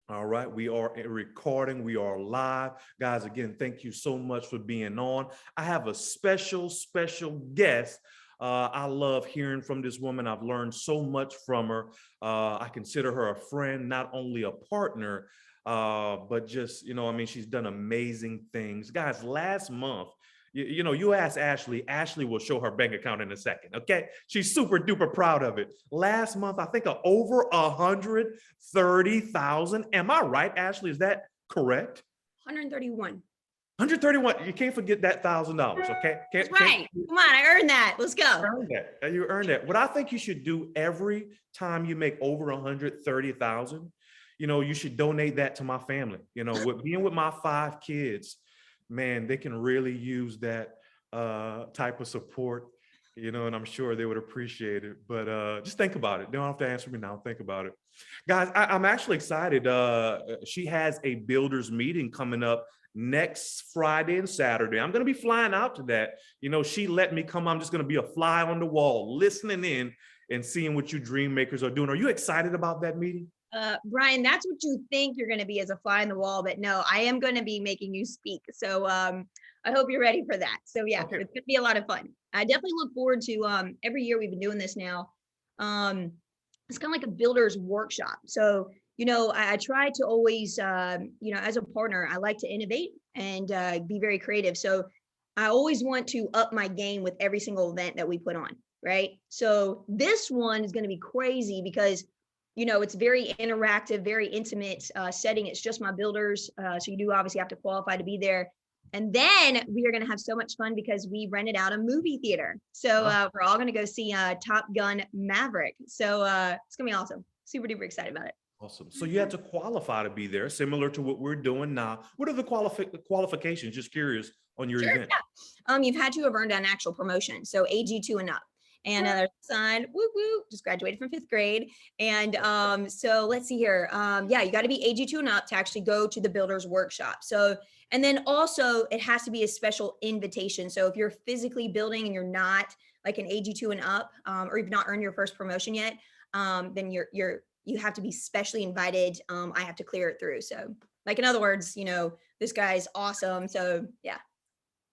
All right, we are recording, we are live. Guys, again, thank you so much for being on. I have a special guest. I love hearing from this woman. I've learned so much from her. I consider her a friend, not only a partner, but just, she's done amazing things. Guys, last month, you ask Ashley, Ashley will show her bank account in a second, okay? She's super duper proud of it. Last month, I think over 130,000. Am I right, Ashley? Is that correct? 131. 131. You can't forget that $1,000, okay? That's right. Come on, I earned that. Let's go. You earned that. What I think you should do every time you make over 130,000, you should donate that to my family. With being with my 5 kids, man, they can really use that type of support, and I'm sure they would appreciate it. But just think about it. Don't have to answer me now. Think about it. Guys, I'm actually excited. She has a builders meeting coming up next Friday and Saturday. I'm going to be flying out to that. She let me come. I'm just going to be a fly on the wall, listening in and seeing what you dream makers are doing. Are you excited about that meeting? Brian, that's what you think you're going to be as a fly on the wall, but no, I am going to be making you speak. So I hope you're ready for that. So yeah, okay. It's going to be a lot of fun. I definitely look forward to every year we've been doing this now. It's kind of like a builder's workshop. So, I try to always, as a partner, I like to innovate and be very creative. So I always want to up my game with every single event that we put on, right? So this one is going to be crazy because it's very interactive, very intimate setting. It's just my builders. So you do obviously have to qualify to be there. And then we are going to have so much fun because we rented out a movie theater. So we're all going to go see Top Gun Maverick. So it's going to be awesome. Super duper excited about it. Awesome. So you had to qualify to be there, similar to what we're doing now. What are the qualifications? Just curious on your event. Yeah. You've had to have earned an actual promotion. So AG2 and up. And there's son, just graduated from 5th grade. And so let's see here. You got to be AG2 and up to actually go to the builder's workshop. So, and then also it has to be a special invitation. So if you're physically building and you're not like an AG2 and up, or you've not earned your first promotion yet, then you have to be specially invited. I have to clear it through. So like, in other words, this guy's awesome. So yeah.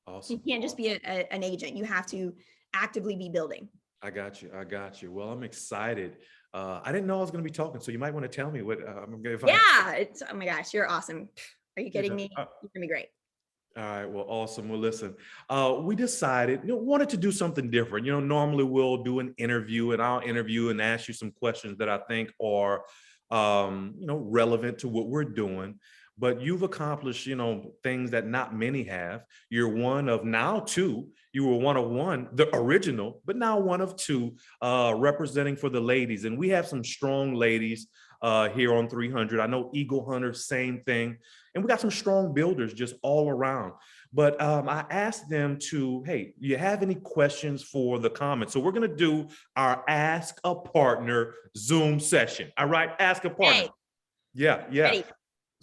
Awesome. You can't just be an agent. You have to actively be building. I got you. Well, I'm excited. I didn't know I was going to be talking, so you might want to tell me what I'm going to. It's, oh my gosh, you're awesome. Are you kidding me? You're going to be great. All right. Well, awesome. Well, listen, we decided, wanted to do something different. Normally we'll do an interview and I'll interview and ask you some questions that I think are, relevant to what we're doing. But you've accomplished, things that not many have. You're one of now 2. You were one of 1, the original, but now one of 2, representing for the ladies. And we have some strong ladies here on 300. I know Eagle Hunter, same thing. And we got some strong builders just all around. But I asked them to, hey, you have any questions for the comments? So we're going to do our Ask a Partner Zoom session. All right, Ask a Partner. Hey. Yeah. Ready.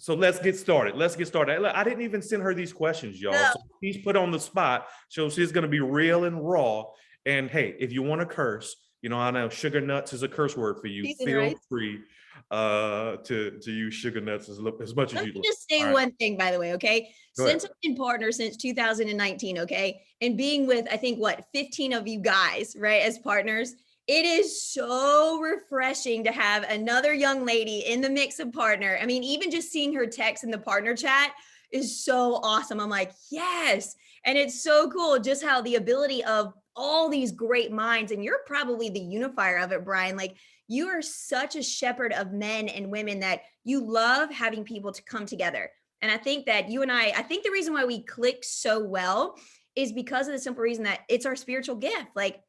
So let's get started. I didn't even send her these questions, y'all. No. So she's put on the spot. So she's going to be real and raw. And hey, if you want to curse, I know sugar nuts is a curse word for you. Feel free to use sugar nuts as much as you like. Let me just say one thing, by the way, okay? Since I've been partner since 2019, okay? And being with, I think, 15 of you guys, right, as partners, it is so refreshing to have another young lady in the mix of partner. I mean, even just seeing her text in the partner chat is so awesome. I'm like, yes. And it's so cool just how the ability of all these great minds, and you're probably the unifier of it, Brian. Like, you are such a shepherd of men and women that you love having people to come together. And I think that you and I think the reason why we click so well is because of the simple reason that it's our spiritual gift. Like,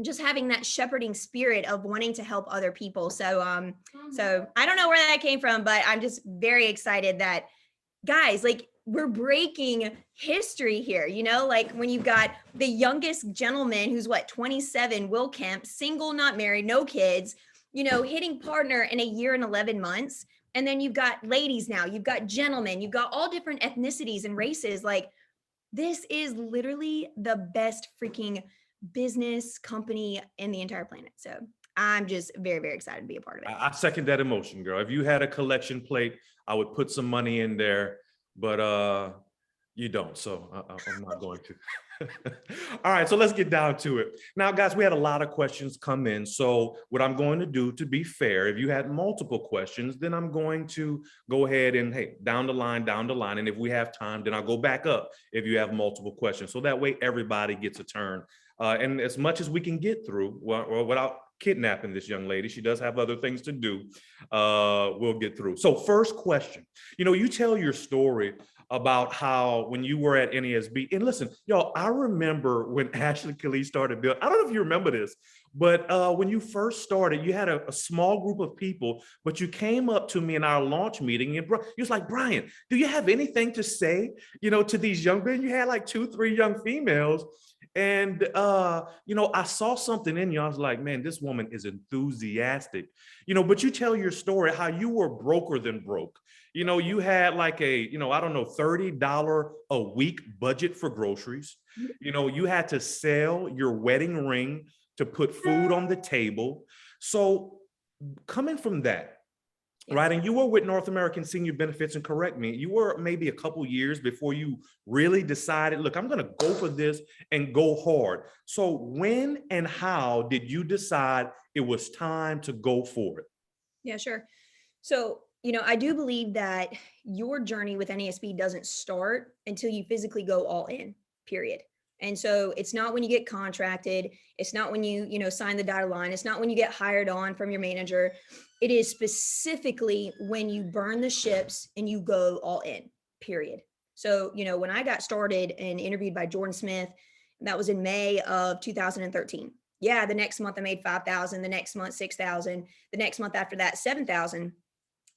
just having that shepherding spirit of wanting to help other people. So, so I don't know where that came from, but I'm just very excited that, guys, like, we're breaking history here, like when you've got the youngest gentleman who's 27, Will Kemp, single, not married, no kids, hitting partner in a year and 11 months. And then you've got ladies now, you've got gentlemen, you've got all different ethnicities and races. Like, this is literally the best freaking business company in the entire planet. So I'm just very, very excited to be a part of it. I second that emotion, girl. If you had a collection plate, I would put some money in there, but you don't, so I'm not going to. All right, so let's get down to it. Now, guys, we had a lot of questions come in. So what I'm going to do, to be fair, if you had multiple questions, then I'm going to go ahead and, hey, down the line. And if we have time, then I'll go back up if you have multiple questions. So that way everybody gets a turn. And as much as we can get through, well, without kidnapping this young lady, she does have other things to do, we'll get through. So first question, you tell your story about how when you were at NASB, and listen, y'all, I remember when Ashley Colie started building, I don't know if you remember this, but when you first started, you had a small group of people, but you came up to me in our launch meeting and you was like, Brian, do you have anything to say, to these young men? You had like 2-3 young females. And, I saw something in you. I was like, man, this woman is enthusiastic, but you tell your story, how you were broker than broke. You had like a, I don't know, $30 a week budget for groceries. You had to sell your wedding ring to put food on the table. So coming from that, right, and you were with North American Senior Benefits, and correct me, you were maybe a couple years before you really decided, look, I'm going to go for this and go hard. So when and how did you decide it was time to go for it? Yeah, sure. So, I do believe that your journey with NASB doesn't start until you physically go all in, period. And so it's not when you get contracted. It's not when you sign the dotted line. It's not when you get hired on from your manager. It is specifically when you burn the ships and you go all in, period. So, when I got started and interviewed by Jordan Smith, that was in May of 2013. Yeah, the next month I made 5,000, the next month 6,000, the next month after that 7,000.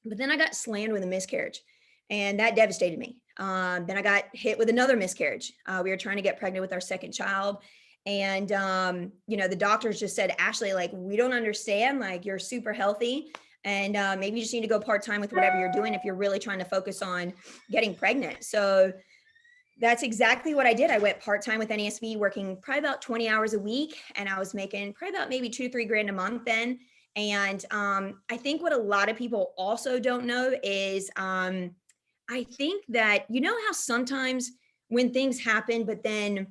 But then I got slammed with a miscarriage, and that devastated me. Then I got hit with another miscarriage. We were trying to get pregnant with our second child. And, the doctors just said, Ashley, like, we don't understand, like, you're super healthy. And maybe you just need to go part-time with whatever you're doing if you're really trying to focus on getting pregnant. So that's exactly what I did. I went part-time with NASB, working probably about 20 hours a week. And I was making probably about maybe $2-3 grand a month then. And I think what a lot of people also don't know is I think that, how sometimes when things happen, but then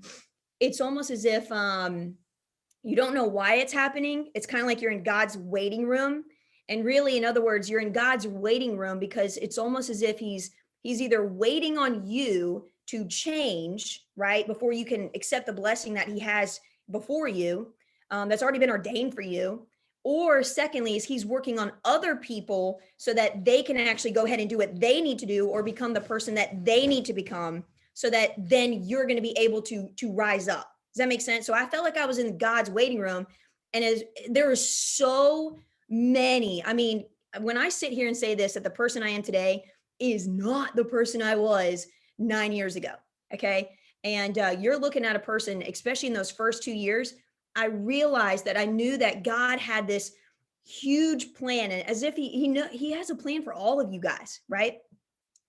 it's almost as if you don't know why it's happening. It's kind of like you're in God's waiting room. And really, in other words, you're in God's waiting room because it's almost as if he's either waiting on you to change, right, before you can accept the blessing that he has before you, that's already been ordained for you. Or secondly, is he's working on other people so that they can actually go ahead and do what they need to do or become the person that they need to become, so that then you're going to be able to rise up. Does that make sense? So I felt like I was in God's waiting room, and there are so many. I mean, when I sit here and say this, that the person I am today is not the person I was 9 years ago. Okay. And you're looking at a person, especially in those first 2 years, I realized that I knew that God had this huge plan, and as if he has a plan for all of you guys, right?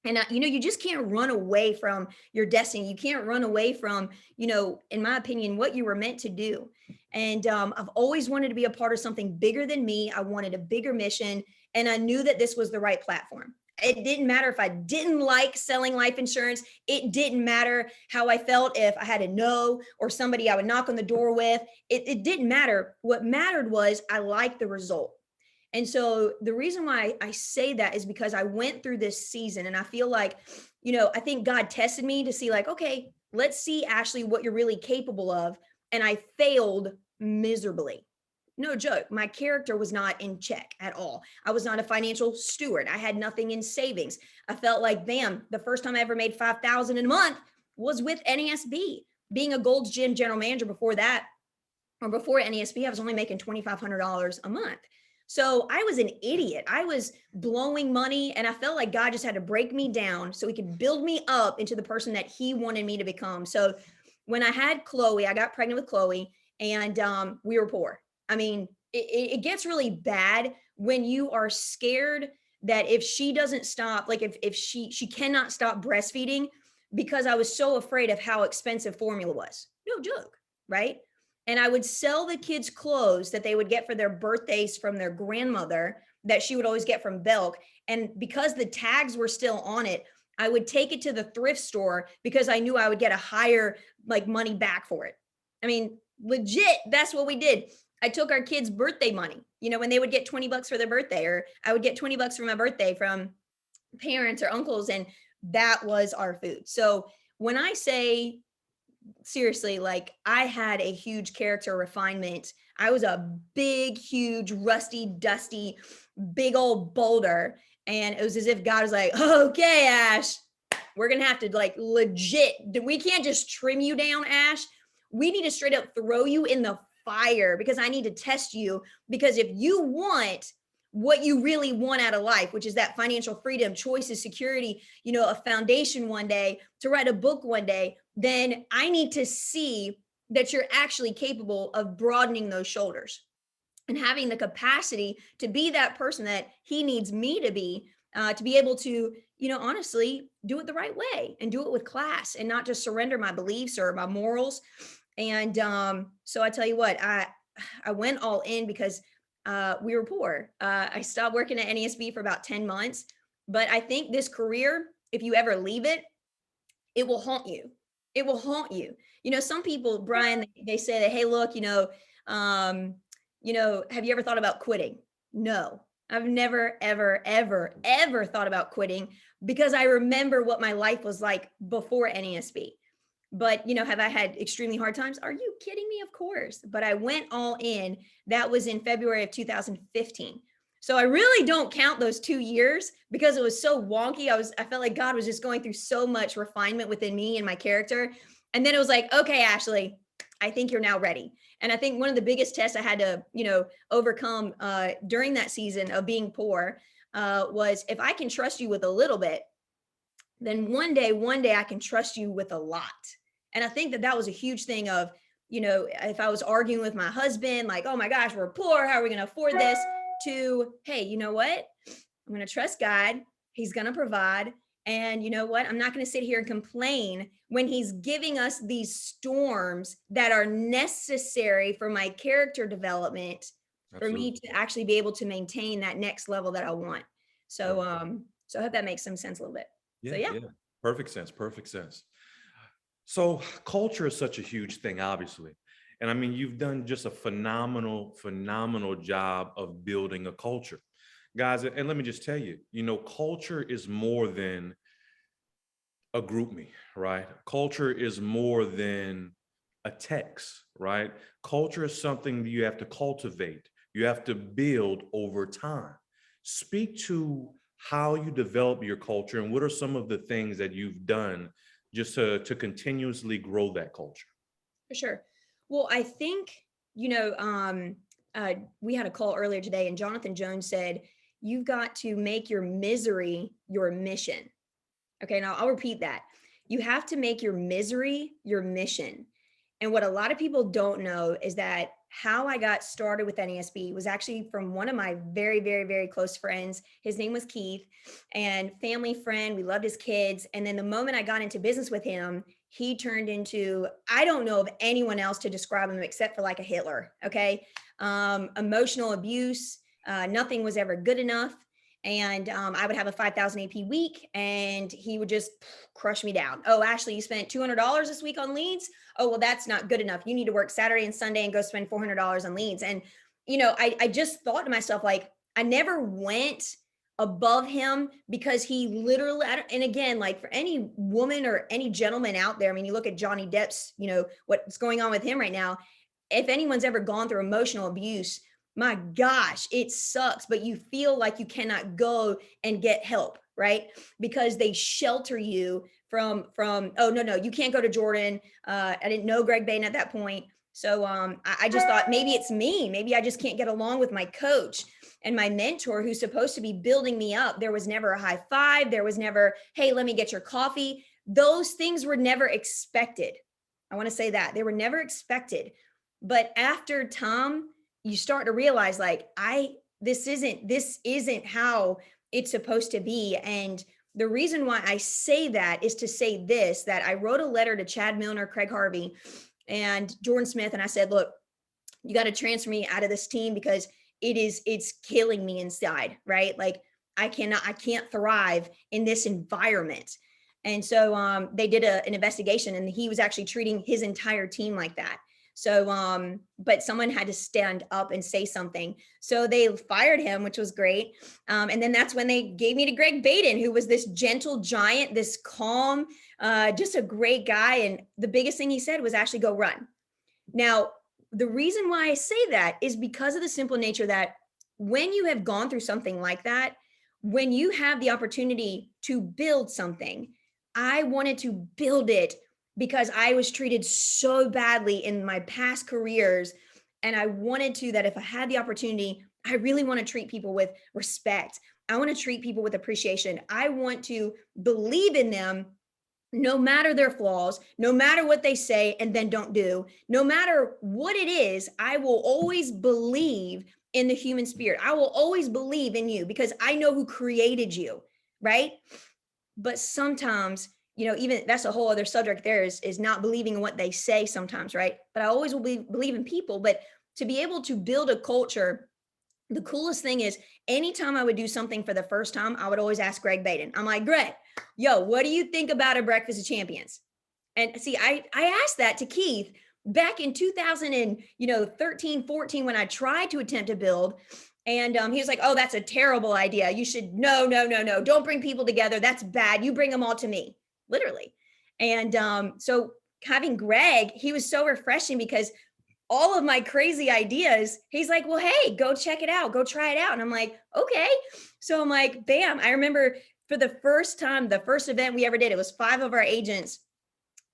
And you just can't run away from your destiny. You can't run away from, in my opinion, what you were meant to do. And I've always wanted to be a part of something bigger than me. I wanted a bigger mission, and I knew that this was the right platform. It didn't matter if I didn't like selling life insurance. It didn't matter how I felt if I had a no or somebody I would knock on the door with. It didn't matter. What mattered was I liked the result. And so the reason why I say that is because I went through this season, and I feel like, I think God tested me to see, like, okay, let's see, Ashley, what you're really capable of. And I failed miserably. No joke. My character was not in check at all. I was not a financial steward. I had nothing in savings. I felt like, bam, the first time I ever made 5,000 in a month was with NASB. Being a Gold's Gym general manager before that, or before NASB, I was only making $2,500 a month. So I was an idiot. I was blowing money, and I felt like God just had to break me down so he could build me up into the person that he wanted me to become. So when I had Chloe, I got pregnant with Chloe, and we were poor. I mean, it gets really bad when you are scared that if she doesn't stop, like if she cannot stop breastfeeding, because I was so afraid of how expensive formula was. No joke, right? and I would sell the kids clothes that they would get for their birthdays from their grandmother that she would always get from Belk. And because the tags were still on it, I would take it to the thrift store because I knew I would get a higher like money back for it. I mean, legit, that's what we did. I took our kids' birthday money, you know, when they would get $20 for their birthday, or I would get $20 for my birthday from parents or uncles, and that was our food. So when I say seriously, like I had a huge character refinement. I was a big, huge, rusty, dusty, big old boulder. And it was as if God was like, okay, Ash, we're going to have to like legit, we can't just trim you down, Ash. We need to straight up throw you in the fire because I need to test you. Because if you want what you really want out of life, which is that financial freedom, choices, security, you know, a foundation one day, to write a book one day, then I need to see that you're actually capable of broadening those shoulders and having the capacity to be that person that he needs me to be able to, you know, honestly do it the right way and do it with class and not just surrender my beliefs or my morals. And so I tell you what, I went all in because we were poor. I stopped working at NASB for about 10 months, but I think this career, if you ever leave it, it will haunt you. It will haunt you. You know, some people, Brian, they say that, hey, look, have you ever thought about quitting? No, I've never, ever, ever, ever thought about quitting because I remember what my life was like before NASB. But, you know, have I had extremely hard times? Are you kidding me? Of course. But I went all in. That was in February of 2015. So I really don't count those 2 years because it was so wonky. I felt like God was just going through so much refinement within me and my character. And then it was like, okay, Ashley, I think you're now ready. And I think one of the biggest tests I had to, you know, overcome during that season of being poor was if I can trust you with a little bit, then one day I can trust you with a lot. And I think that was a huge thing of, you know, if I was arguing with my husband, like, oh my gosh, we're poor, how are we going to afford this? To, hey, you know what? I'm going to trust God. He's going to provide. And you know what? I'm not going to sit here and complain when he's giving us these storms that are necessary for my character development, for me to actually be able to maintain that next level that I want. So, so I hope that makes some sense a little bit. Yeah, So, yeah. Perfect sense. Perfect sense. So culture is such a huge thing, obviously. And I mean, you've done just a phenomenal, phenomenal job of building a culture. Guys, and let me just tell you, you know, culture is more than a group me, right? Culture is more than a text, right? Culture is something you have to cultivate. You have to build over time. Speak to how you develop your culture and what are some of the things that you've done just to continuously grow that culture. For sure. Well, I think, you know, we had a call earlier today and Jonathan Jones said, you've got to make your misery your mission. Okay, now I'll repeat that. You have to make your misery your mission. And what a lot of people don't know is that how I got started with NASB was actually from one of my very, very, very close friends. His name was Keith, and family friend. We loved his kids. And then the moment I got into business with him, he turned into, I don't know of anyone else to describe him except for like a Hitler. Okay. Emotional abuse. Nothing was ever good enough. And I would have a 5,000 AP week and he would just crush me down. Oh, Ashley, you spent $200 this week on leads. Oh, well, that's not good enough. You need to work Saturday and Sunday and go spend $400 on leads. And, you know, I just thought to myself, like, I never went above him because he literally, and again, like for any woman or any gentleman out there, I mean, you look at Johnny Depp's, you know, what's going on with him right now. If anyone's ever gone through emotional abuse, my gosh, it sucks, but you feel like you cannot go and get help, right? Because they shelter you from, oh, no, you can't go to Jordan. I didn't know Greg Bain at that point. So I just thought maybe it's me. Maybe I just can't get along with my coach and my mentor who's supposed to be building me up. There was never a high five. There was never, hey, let me get your coffee. Those things were never expected. I want to say that they were never expected. But after Tom, you start to realize like, this isn't how it's supposed to be. And the reason why I say that is to say this, that I wrote a letter to Chad Milner, Craig Harvey, and Jordan Smith. And I said, look, you got to transfer me out of this team because it's killing me inside, right? Like I can't thrive in this environment. And so they did an investigation, and he was actually treating his entire team like that. So, but someone had to stand up and say something. So they fired him, which was great. And then that's when they gave me to Greg Baden, who was this gentle giant, this calm, just a great guy. And the biggest thing he said was actually go run. Now, the reason why I say that is because of the simple nature that when you have gone through something like that, when you have the opportunity to build something, I wanted to build it because I was treated so badly in my past careers. And I wanted to, that if I had the opportunity, I really want to treat people with respect. I want to treat people with appreciation. I want to believe in them no matter their flaws, no matter what they say and then don't do, no matter what it is. I will always believe in the human spirit. I will always believe in you because I know who created you, right? But sometimes, even that's a whole other subject there, is not believing in what they say sometimes, right? But I always will believe in people. But to be able to build a culture, the coolest thing is anytime I would do something for the first time, I would always ask Greg Baden. I'm like, Greg, yo, what do you think about a Breakfast of Champions? And see, I asked that to Keith back in 2013, 14, when I tried to attempt to build. And he was like, oh, that's a terrible idea. You should, no. Don't bring people together. That's bad. You bring them all to me, literally. And so having Greg, he was so refreshing because all of my crazy ideas, he's like, well, hey, go check it out. Go try it out. And I'm like, okay. So I'm like, bam. I remember for the first time, the first event we ever did, it was 5 of our agents.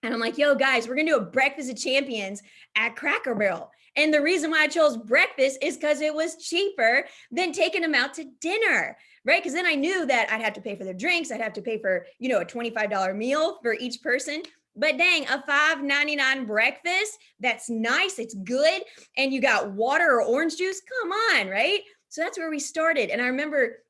And I'm like, yo, guys, we're going to do a Breakfast of Champions at Cracker Barrel. And the reason why I chose breakfast is because it was cheaper than taking them out to dinner, right? Because then I knew that I'd have to pay for their drinks. I'd have to pay for, a $25 meal for each person. But dang, a $5.99 breakfast, that's nice. It's good. And you got water or orange juice. Come on, right? So that's where we started. And I remember,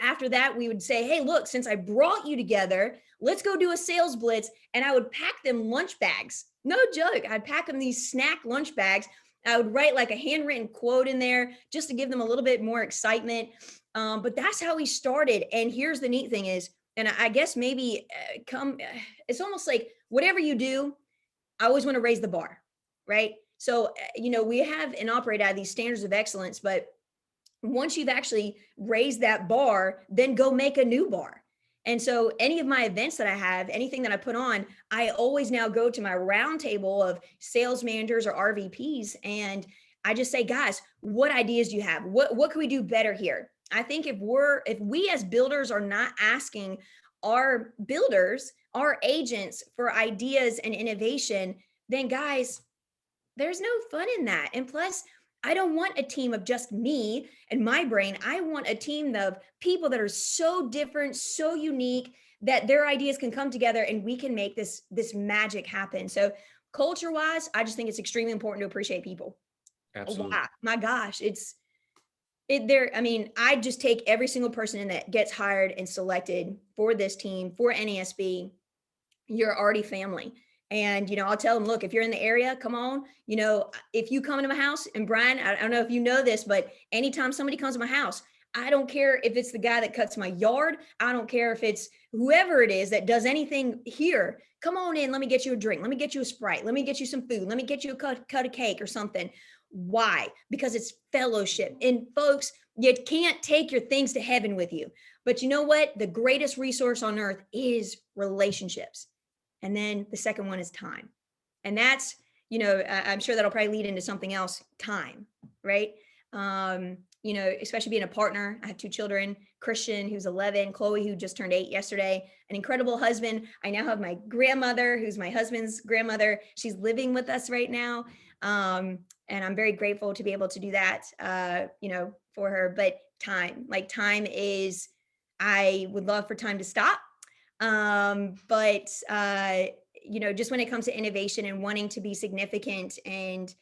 after that, we would say, hey, look, since I brought you together, let's go do a sales blitz. And I would pack them lunch bags. No joke. I'd pack them these snack lunch bags. I would write like a handwritten quote in there just to give them a little bit more excitement. But that's how we started. And here's the neat thing is, and I guess maybe it's almost like whatever you do, I always want to raise the bar, right? So, we have and operate out of these standards of excellence, but once you've actually raised that bar, then go make a new bar. And so any of my events that I have, anything that I put on, I always now go to my round table of sales managers or RVPs. And I just say, guys, what ideas do you have? What can we do better here? I think if we as builders are not asking our builders, our agents for ideas and innovation, then guys, there's no fun in that. And plus, I don't want a team of just me and my brain. I want a team of people that are so different, so unique that their ideas can come together and we can make this magic happen. So culture wise, I just think it's extremely important to appreciate people. Absolutely. Wow, my gosh, I just take every single person in that gets hired and selected for this team, for NASB. You're already family. And, I'll tell them, look, if you're in the area, come on, if you come into my house, and Brian, I don't know if you know this, but anytime somebody comes to my house, I don't care if it's the guy that cuts my yard. I don't care if it's whoever it is that does anything here. Come on in. Let me get you a drink. Let me get you a Sprite. Let me get you some food. Let me get you a cut of cake or something. Why? Because it's fellowship. And folks, you can't take your things to heaven with you. But you know what? The greatest resource on earth is relationships. And then the second one is time. And that's, I'm sure that'll probably lead into something else, time, right? Especially being a partner. I have 2 children, Christian, who's 11, Chloe, who just turned 8 yesterday, an incredible husband. I now have my grandmother, who's my husband's grandmother. She's living with us right now. And I'm very grateful to be able to do that, for her. But time is, I would love for time to stop. But just when it comes to innovation and wanting to be significant and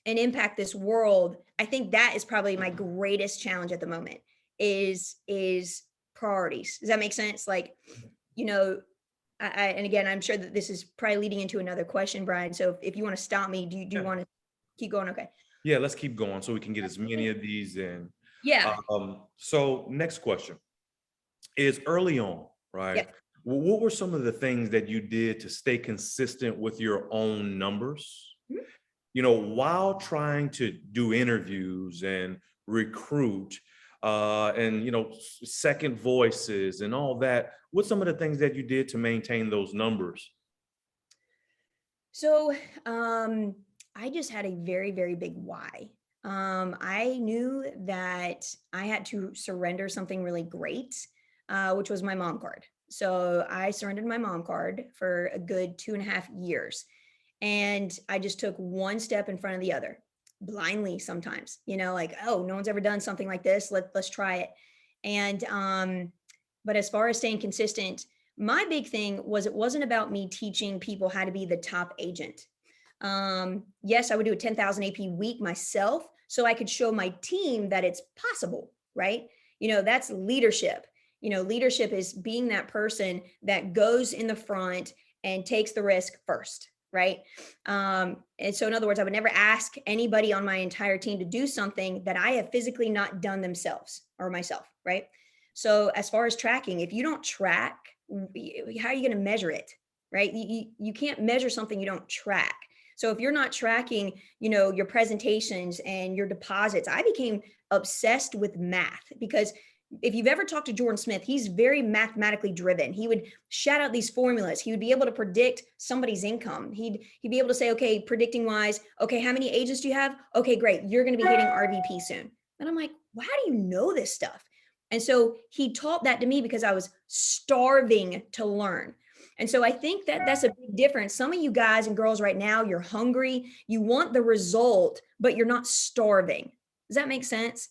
impact this world, I think that is probably my greatest challenge at the moment is priorities. Does that make sense? Like, and again, I'm sure that this is probably leading into another question, Brian. So if you want to stop me, do you Yeah. want to keep going? Okay. Yeah, let's keep going so we can get as many of these in. Yeah. So next question is early on, right? Yep. What were some of the things that you did to stay consistent with your own numbers? Mhm. While trying to do interviews and recruit, and second voices and all that. What's some of the things that you did to maintain those numbers? So I just had a very, very big why. I knew that I had to surrender something really great, which was my mom card. So I surrendered my mom card for a good 2.5 years. And I just took one step in front of the other blindly sometimes, like, oh, no one's ever done something like this. Let's try it. And but as far as staying consistent, my big thing was it wasn't about me teaching people how to be the top agent. Yes, I would do a 10,000 AP week myself so I could show my team that it's possible, right? That's leadership. Leadership is being that person that goes in the front and takes the risk first, right? And so in other words, I would never ask anybody on my entire team to do something that I have physically not done themselves or myself, right? So as far as tracking, if you don't track, how are you going to measure it, right? You can't measure something you don't track. So if you're not tracking, your presentations and your deposits, I became obsessed with math because if you've ever talked to Jordan Smith, he's very mathematically driven. He would shout out these formulas. He would be able to predict somebody's income. He'd be able to say, okay, predicting wise, okay, how many agents do you have? Okay, great. You're going to be hitting RVP soon. And I'm like, well, how do you know this stuff? And so he taught that to me because I was starving to learn. And so I think that that's a big difference. Some of you guys and girls right now, you're hungry, you want the result, but you're not starving. Does that make sense?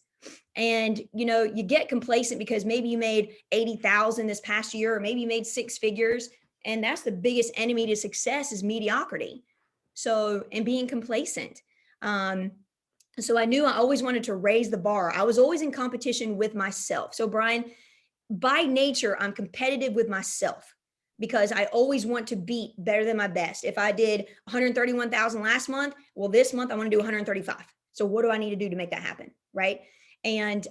And you get complacent because maybe you made 80,000 this past year, or maybe you made six figures, and that's the biggest enemy to success is mediocrity. So, and being complacent. So I knew I always wanted to raise the bar. I was always in competition with myself. So Brian, by nature, I'm competitive with myself because I always want to beat better than my best. If I did 131,000 last month, well, this month I want to do 135. So what do I need to do to make that happen? Right. And,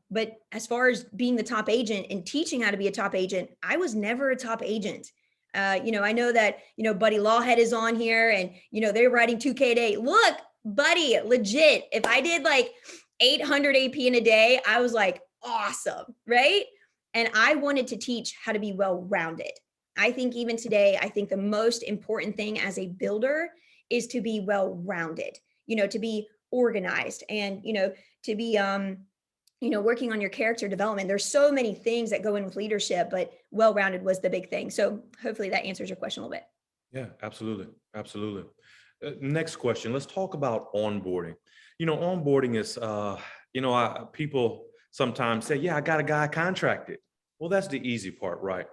but as far as being the top agent and teaching how to be a top agent, I was never a top agent. I know that, Buddy Lawhead is on here and, they're writing 2K a day. Look, Buddy, legit. If I did like 800 AP in a day, I was like, awesome. Right. And I wanted to teach how to be well-rounded. I think even today, I think the most important thing as a builder is to be well-rounded, to be organized and, to be, working on your character development. There's so many things that go in with leadership, but well-rounded was the big thing. So hopefully that answers your question a little bit. Yeah, absolutely. Absolutely. Next question. Let's talk about onboarding. Onboarding is, people sometimes say, yeah, I got a guy contracted. Well, that's the easy part, right?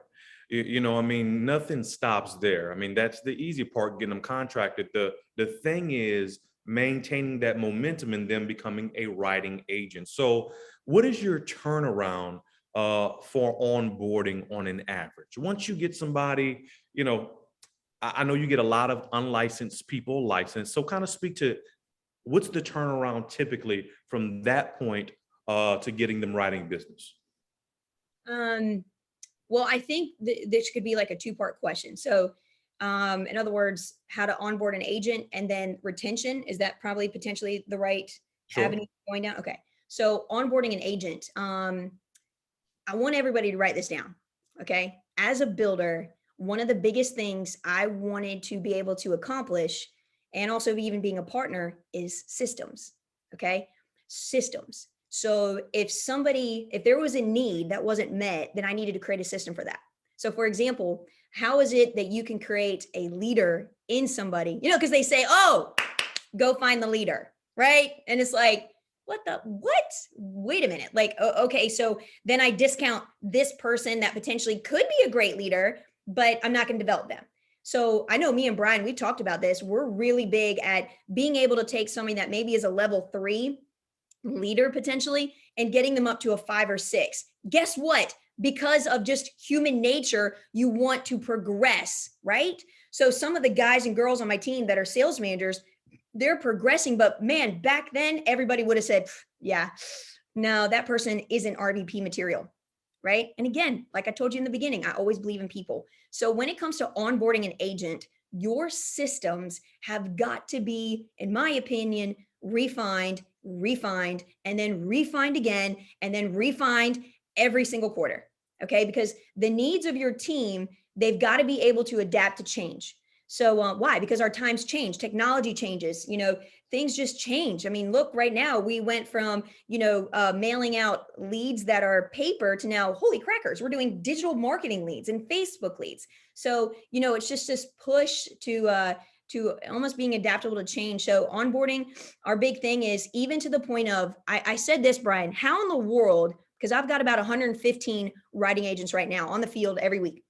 Nothing stops there. That's the easy part, getting them contracted. The thing is maintaining that momentum and them becoming a writing agent. So what is your turnaround for onboarding on an average? Once you get somebody, I know you get a lot of unlicensed people licensed. So kind of speak to what's the turnaround typically from that point to getting them writing business? Well, I think this could be like a two-part question. So, in other words, how to onboard an agent and then retention, is that probably potentially the right Sure. avenue going down? Okay. So onboarding an agent, I want everybody to write this down. Okay. As a builder, one of the biggest things I wanted to be able to accomplish, and also even being a partner, is systems. Okay. Systems. So if there was a need that wasn't met, then I needed to create a system for that. So for example, how is it that you can create a leader in somebody, because they say, oh, go find the leader, right? And it's like, what? Wait a minute. Like, okay, so then I discount this person that potentially could be a great leader, but I'm not going to develop them. So I know me and Brian, we've talked about this. We're really big at being able to take somebody that maybe is a level 3 leader potentially and getting them up to a 5 or 6. Guess what? because of just human nature. You want to progress, right? So some of the guys and girls on my team that are sales managers, they're progressing, but man, back then everybody would have said, yeah, no, that person isn't RVP material, right? And again, like I told you in the beginning, I always believe in people. So when it comes to onboarding an agent, your systems have got to be, in my opinion, refined, and then refined again, and then refined every single quarter. Okay. Because the needs of your team, they've got to be able to adapt to change. So why? Because our times change, technology changes, things just change. I mean, look, right now we went from, mailing out leads that are paper to now, holy crackers, we're doing digital marketing leads and Facebook leads. So, it's just this push to almost being adaptable to change. So onboarding, our big thing is, even to the point of, I said this, Brian, how in the world, because I've got about 115 writing agents right now on the field every week.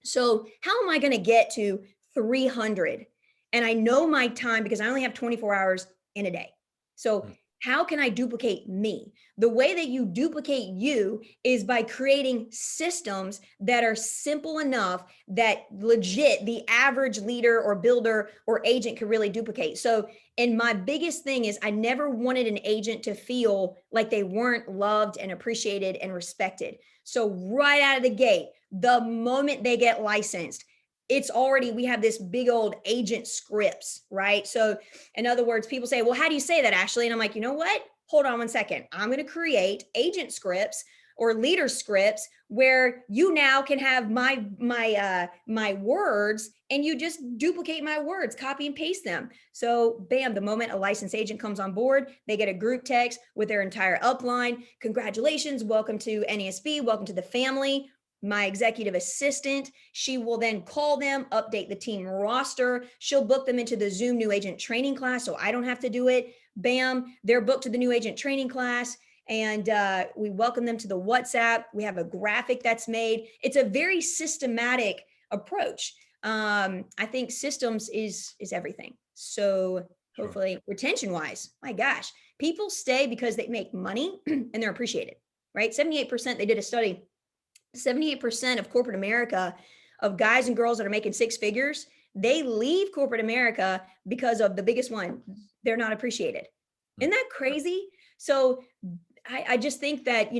So how am I going to get to 300? And I know my time because I only have 24 hours in a day. So how can I duplicate me? The way that you duplicate you is by creating systems that are simple enough that legit the average leader or builder or agent can really duplicate. So, and my biggest thing is, I never wanted an agent to feel like they weren't loved and appreciated and respected. So right out of the gate, the moment they get licensed, it's already, we have this big old agent scripts, right? So in other words, people say, well, how do you say that, Ashley? And I'm like, you know what? Hold on one second. I'm going to create agent scripts or leader scripts where you now can have my words, and you just duplicate my words, copy and paste them. So bam, the moment a licensed agent comes on board, they get a group text with their entire upline. Congratulations, welcome to NASB, welcome to the family. My executive assistant, she will then call them, update the team roster. She'll book them into the Zoom new agent training class, so I don't have to do it. Bam, they're booked to the new agent training class. And we welcome them to the WhatsApp. We have a graphic that's made. It's a very systematic approach. I think systems is everything. So hopefully, retention wise, my gosh, people stay because they make money and they're appreciated, right? 78%, they did a study, 78% of corporate America, of guys and girls that are making six figures, they leave corporate America because of the biggest one, they're not appreciated. Isn't that crazy? So I just think that,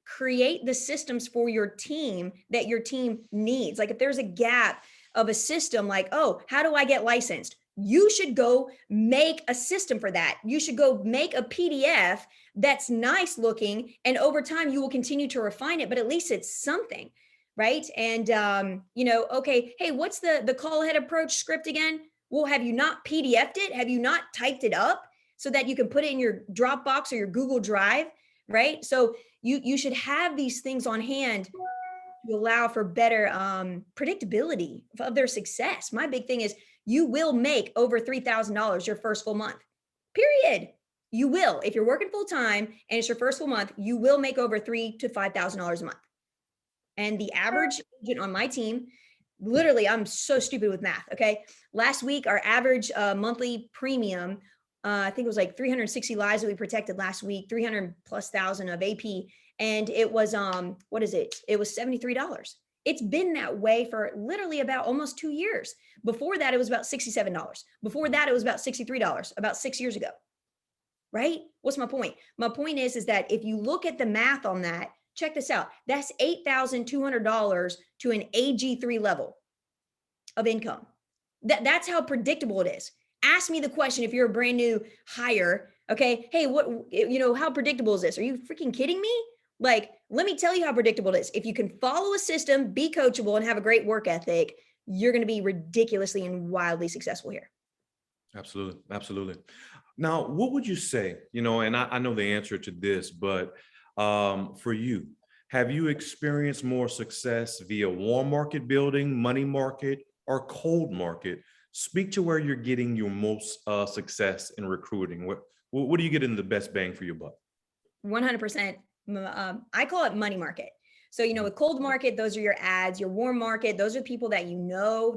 create the systems for your team that your team needs. Like if there's a gap of a system, like, oh, how do I get licensed? You should go make a system for that. You should go make a PDF that's nice looking. And over time, you will continue to refine it, but at least it's something, right? And, okay, hey, what's the call ahead approach script again? Well, have you not PDF'd it? Have you not typed it up so that you can put it in your Dropbox or your Google Drive, right? So you should have these things on hand to allow for better predictability of their success. My big thing is, you will make over $3,000 your first full month, period. You will. If you're working full time and it's your first full month, you will make over $3,000 to $5,000 a month. And the average agent on my team, literally, I'm so stupid with math. Okay. Last week, our average monthly premium, I think it was like 360 lives that we protected last week, 300 plus thousand of AP. And it was, what is it? It was $73. It's been that way for literally about almost 2 years. Before that, it was about $67. Before that, it was about $63, about 6 years ago. Right? What's my point? My point is that if you look at the math on that, check this out. That's $8,200 to an AG3 level of income. That's how predictable it is. Ask me the question if you're a brand new hire. Okay. Hey, how predictable is this? Are you freaking kidding me? Like, let me tell you how predictable it is. If you can follow a system, be coachable, and have a great work ethic, you're going to be ridiculously and wildly successful here. Absolutely. Absolutely. Now, what would you say, and I know the answer to this, but for you, have you experienced more success via warm market building, money market, or cold market? Speak to where you're getting your most success in recruiting. What are you getting the best bang for your buck? 100%. I call it money market. So, with cold market, those are your ads. Your warm market, those are people that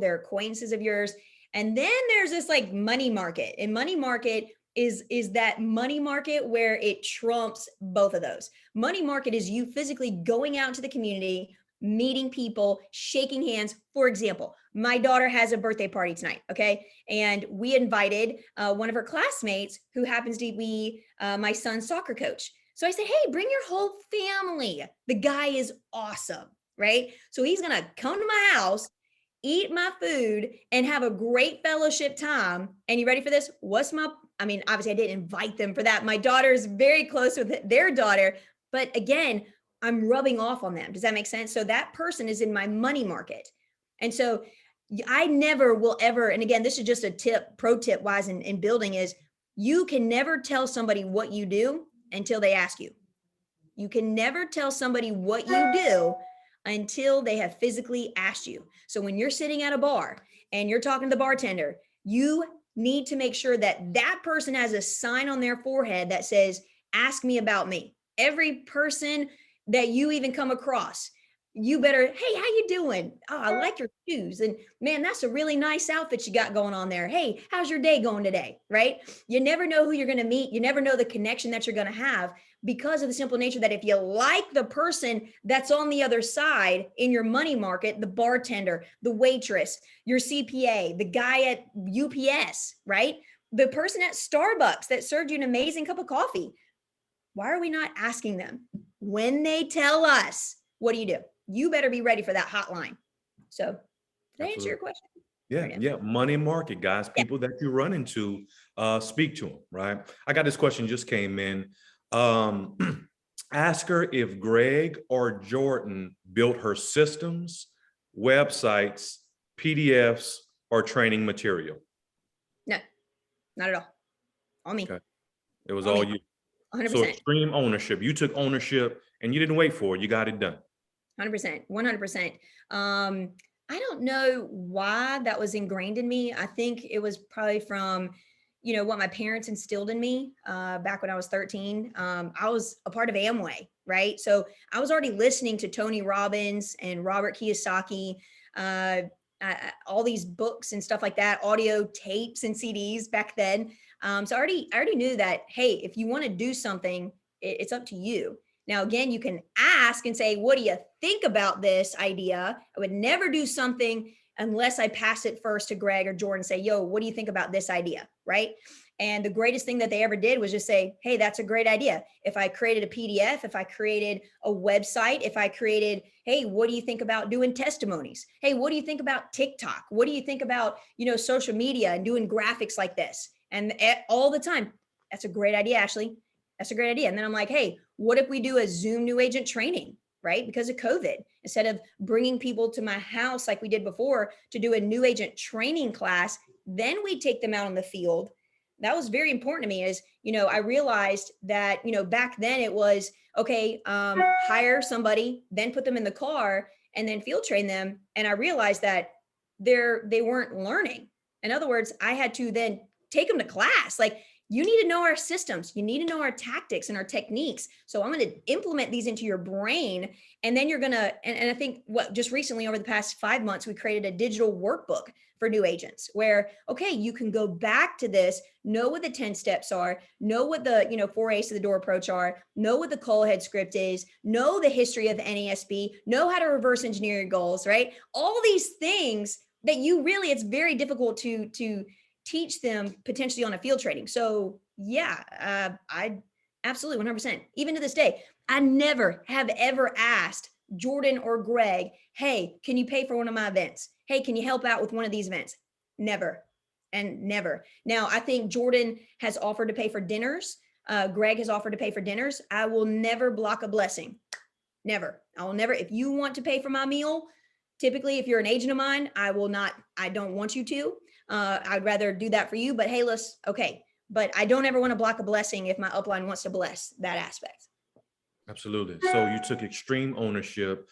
they're acquaintances of yours. And then there's this like money market. And money market is that money market where it trumps both of those. Money market is you physically going out to the community, meeting people, shaking hands. For example, my daughter has a birthday party tonight, okay? And we invited one of her classmates who happens to be my son's soccer coach. So I said, hey, bring your whole family. The guy is awesome, right? So he's gonna come to my house, eat my food, and have a great fellowship time. And you ready for this? I mean, obviously I didn't invite them for that. My daughter is very close with their daughter, but again, I'm rubbing off on them. Does that make sense? So that person is in my money market. And so I never will ever, and again, this is just a tip, pro tip wise in building is you can never tell somebody what you do until they ask you. You can never tell somebody what you do until they have physically asked you. So when you're sitting at a bar and you're talking to the bartender, you need to make sure that that person has a sign on their forehead that says, ask me about me. Every person that you even come across, you better, hey, how you doing? Oh, I like your shoes. And man, that's a really nice outfit you got going on there. Hey, how's your day going today? Right? You never know who you're going to meet. You never know the connection that you're going to have because of the simple nature that if you like the person that's on the other side in your money market, the bartender, the waitress, your CPA, the guy at UPS, right? The person at Starbucks that served you an amazing cup of coffee. Why are we not asking them when they tell us, what do? You better be ready for that hotline. So did I answer your question? Yeah. Money market, guys, people that you run into, speak to them, right? I got this question just came in. Ask her if Greg or Jordan built her systems, websites, PDFs, or training material. No, not at all. On me. Okay. It was all you. 100%. So extreme ownership. You took ownership and you didn't wait for it. You got it done. 100%, 100%. I don't know why that was ingrained in me. I think it was probably from, what my parents instilled in me back when I was 13. I was a part of Amway, right? So I was already listening to Tony Robbins and Robert Kiyosaki, all these books and stuff like that, audio tapes and CDs back then. So I already knew that, hey, if you want to do something, it's up to you. Now, again, you can ask and say, what do you think about this idea? I would never do something unless I pass it first to Greg or Jordan and say, yo, what do you think about this idea? Right. And the greatest thing that they ever did was just say, hey, that's a great idea. If I created a PDF, if I created a website, if I created, hey, what do you think about doing testimonies? Hey, what do you think about TikTok? What do you think about, social media and doing graphics like this? And all the time, that's a great idea, Ashley. That's a great idea. And then I'm like, hey, what if we do a Zoom new agent training, right? Because of COVID, instead of bringing people to my house like we did before to do a new agent training class, then we take them out on the field. That was very important to me is, I realized that, back then it was, okay, hire somebody, then put them in the car and then field train them. And I realized that they weren't learning. In other words, I had to then take them to class. Like, you need to know our systems. You need to know our tactics and our techniques. So I'm going to implement these into your brain. And then you're going to, and I think just recently over the past 5 months, we created a digital workbook for new agents where, okay, you can go back to this, know what the 10 steps are, know what the, 4 A's to the door approach are, know what the call ahead script is, know the history of NASB, know how to reverse engineer your goals, right? All these things that it's very difficult to teach them potentially on a field training. So yeah, I absolutely 100%. Even to this day, I never have ever asked Jordan or Greg, hey, can you pay for one of my events? Hey, can you help out with one of these events? Never and never. Now, I think Jordan has offered to pay for dinners. Greg has offered to pay for dinners. I will never block a blessing. Never. I will never. If you want to pay for my meal, typically, if you're an agent of mine, I don't want you to. I'd rather do that for you, but hey, okay. But I don't ever want to block a blessing if my upline wants to bless that aspect. Absolutely. So you took extreme ownership.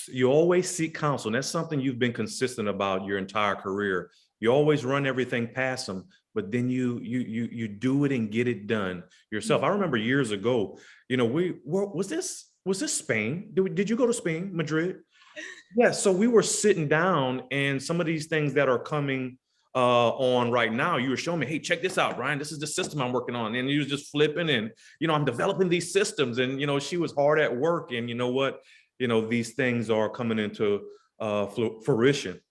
You always seek counsel. And that's something you've been consistent about your entire career. You always run everything past them, but then you do it and get it done yourself. I remember years ago, was this Spain? Did you go to Spain, Madrid? Yeah. So we were sitting down and some of these things that are coming on right now. You were showing me, hey, check this out, Brian. This is the system I'm working on. And you was just flipping and, I'm developing these systems. And, she was hard at work. And you know what? These things are coming into fruition.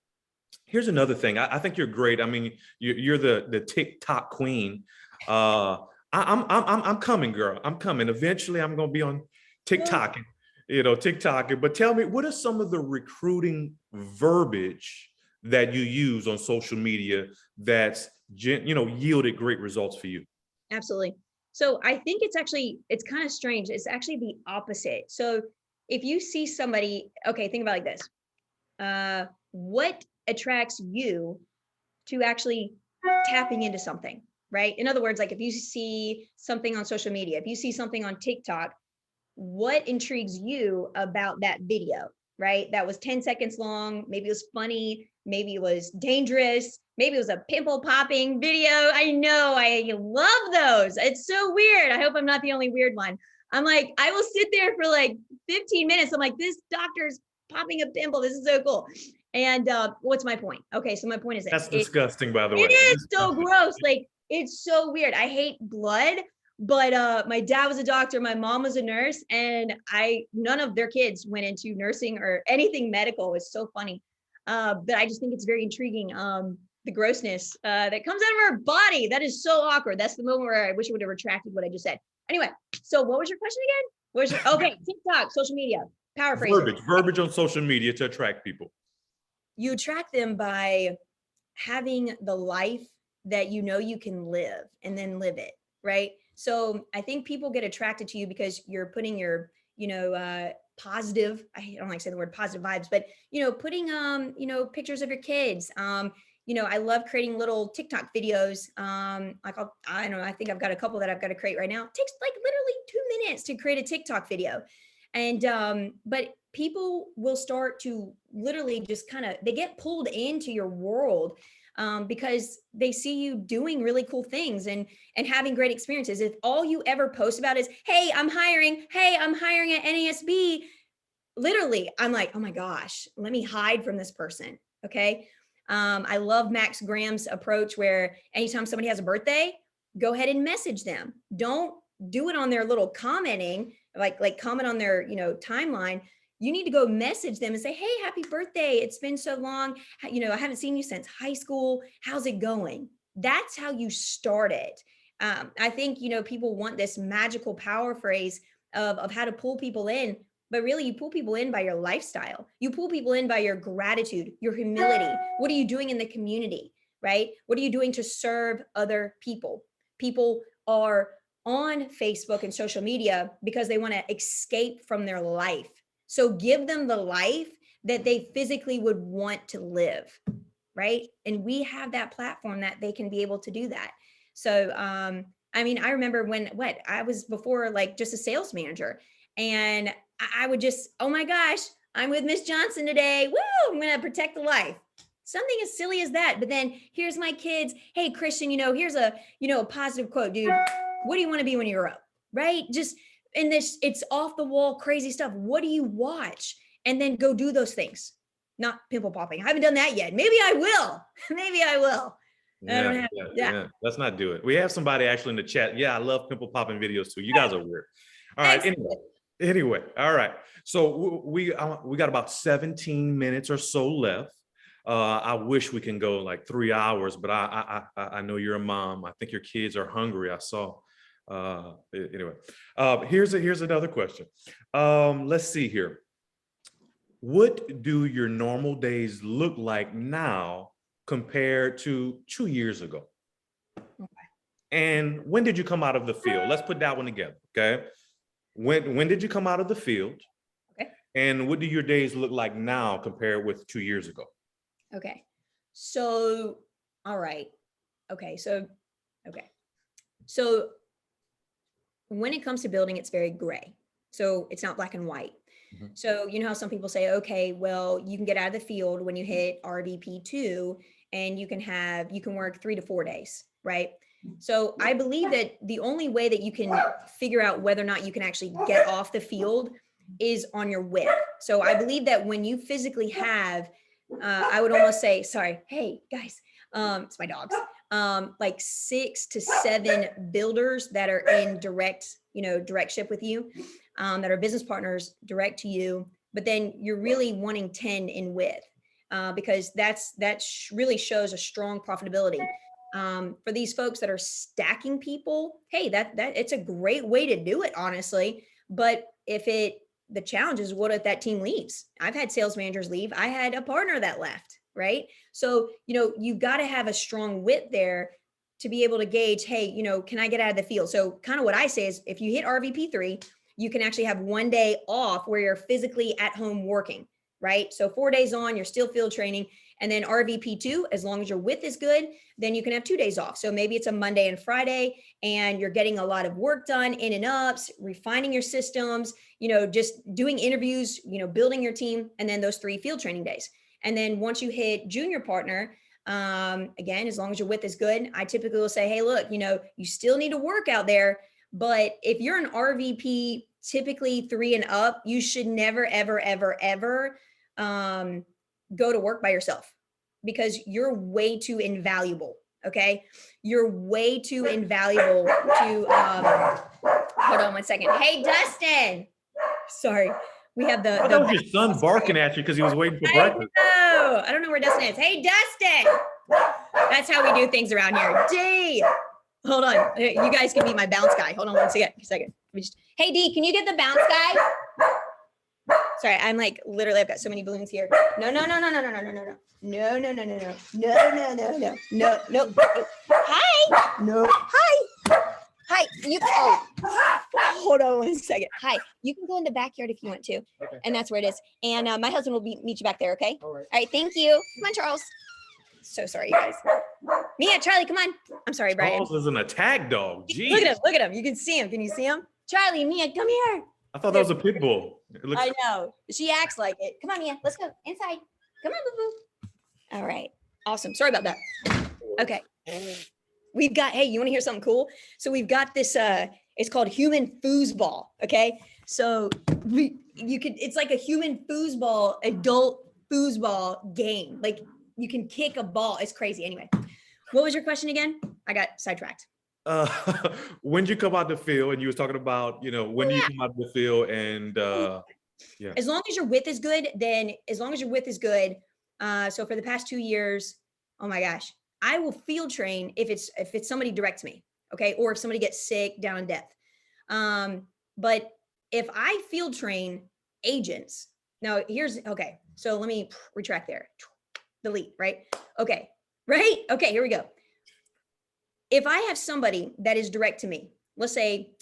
Here's another thing. I think you're great. I mean, you're the TikTok queen. I'm coming, girl. I'm coming. Eventually, I'm going to be on TikTok, TikTok. But tell me, what are some of the recruiting verbiage that you use on social media that's, yielded great results for you? Absolutely. So I think it's kind of strange. It's actually the opposite. So if you see somebody, okay, think about it like this. What attracts you to actually tapping into something, right? In other words, like if you see something on social media, if you see something on TikTok, what intrigues you about that video, right? That was 10 seconds long. Maybe it was funny. Maybe it was dangerous. Maybe it was a pimple popping video. I know, I love those. It's so weird. I hope I'm not the only weird one. I'm like, I will sit there for like 15 minutes. I'm like, this doctor's popping a pimple. This is so cool. And what's my point? Okay, so my point is that's disgusting, by the way. It is so gross. Like, it's so weird. I hate blood, but my dad was a doctor, my mom was a nurse, and none of their kids went into nursing or anything medical. It's so funny. But I just think it's very intriguing. The grossness that comes out of our body. That is so awkward. That's the moment where I wish I would have retracted what I just said. Anyway, so what was your question again? Okay, TikTok, social media, paraphrasing. Verbiage on social media to attract people. You attract them by having the life that you can live and then live it, right? So I think people get attracted to you because you're putting your, positive, I don't like saying the word positive vibes, but, putting, pictures of your kids. I love creating little TikTok videos. I think I've got a couple that I've got to create right now. It takes like literally 2 minutes to create a TikTok video. And, but people will start to literally just they get pulled into your world because they see you doing really cool things and having great experiences. If all you ever post about is, hey, I'm hiring at NASB, literally, I'm like, oh my gosh, let me hide from this person. Okay. I love Max Graham's approach where anytime somebody has a birthday, go ahead and message them. Don't do it on their little commenting, like comment on their, timeline. You need to go message them and say, hey, happy birthday. It's been so long. I haven't seen you since high school. How's it going? That's how you start it. I think, people want this magical power phrase of how to pull people in, but really you pull people in by your lifestyle. You pull people in by your gratitude, your humility. What are you doing in the community, right? What are you doing to serve other people? People are on Facebook and social media because they want to escape from their life. So give them the life that they physically would want to live, right? And we have that platform that they can be able to do that. So, I remember when I was before like just a sales manager, and I would just, oh my gosh, I'm with Miss Johnson today. Woo, I'm going to protect the life. Something as silly as that. But then here's my kids. Hey, Christian, here's a positive quote, dude. What do you want to be when you grow up? Right? Just in this, it's off the wall, crazy stuff. What do you watch? And then go do those things. Not pimple popping. I haven't done that yet. Maybe I will. Maybe I will. Yeah. Let's not do it. We have somebody actually in the chat. Yeah, I love pimple popping videos too. You guys are weird. All right. Anyway. All right. So we got about 17 minutes or so left. I wish we can go like 3 hours, but I know you're a mom. I think your kids are hungry. I saw. Anyway, here's another question. Let's see here. What do your normal days look like now compared to 2 years ago? Okay. And when did you come out of the field? Let's put that one together. Okay. When did you come out of the field? Okay. And what do your days look like now compared with 2 years ago? Okay. So, all right. Okay. So when it comes to building, it's very gray. So it's not black and white. Mm-hmm. So you know how some people say, okay, well, you can get out of the field when you hit RVP2 and you can work 3 to 4 days, right? So I believe that the only way that you can figure out whether or not you can actually get off the field is on your whip. So I believe that when you physically have, I would almost say, sorry, hey guys, It's my dogs. Like 6 to 7 builders that are in direct ship with you, that are business partners direct to you, but then you're really wanting 10 in with, because that really shows a strong profitability. For these folks that are stacking people, hey, that it's a great way to do it, honestly. But the challenge is, what if that team leaves? I've had sales managers leave. I had a partner that left, right? So, you've got to have a strong wit there to be able to gauge, hey, can I get out of the field? So kind of what I say is, if you hit RVP3, you can actually have one day off where you're physically at home working, right? So 4 days on, you're still field training. And then RVP2, as long as your width is good, then you can have 2 days off. So maybe it's a Monday and Friday, and you're getting a lot of work done, in and ups, refining your systems, just doing interviews, building your team, and then those 3 field training days. And then once you hit junior partner, again, as long as your width is good, I typically will say, hey, look, you still need to work out there. But if you're an RVP, typically 3 and up, you should never, ever, ever, ever go to work by yourself, because you're way too invaluable. Okay. You're way too invaluable to, hold on one second. Hey, Dustin. Sorry. We have I thought it was your son barking at you because he was waiting for breakfast. I don't know where Dustin is. Hey, Dustin. That's how we do things around here. D. Hold on. You guys can be my bounce guy. Hold on one second. Hey, D, can you get the bounce guy? Sorry, I'm like, literally, I've got so many balloons here. No. Hi. No. Hi. Hold on one second. Hi. You can go in the backyard if you want to. Okay. And that's where it is. And my husband will meet you back there, okay? All right. Thank you. Come on, Charles. So sorry, you guys. Mia, Charlie, come on. I'm sorry, Brian. Charles is an attack dog. Jeez. Look at him. You can see him. Can you see him? Charlie, Mia, come here. I thought that was a pit bull. I know. She acts like it. Come on, Mia. Let's go inside. Come on, boo-boo. All right. Awesome. Sorry about that. Okay. We've got, hey, you want to hear something cool? So we've got this, it's called human foosball. Okay. So it's like a human foosball, adult foosball game. Like you can kick a ball. It's crazy. Anyway, what was your question again? I got sidetracked. When did you come out the field? And you was talking about, when do you come out the field? And yeah. As long as your width is good, so for the past 2 years, oh my gosh, I will field train if it's somebody directs me, okay, or if somebody gets sick, down in depth. But if I field train agents, now okay, so let me retract there, delete, right? Okay, here we go. If I have somebody that is direct to me, let's say,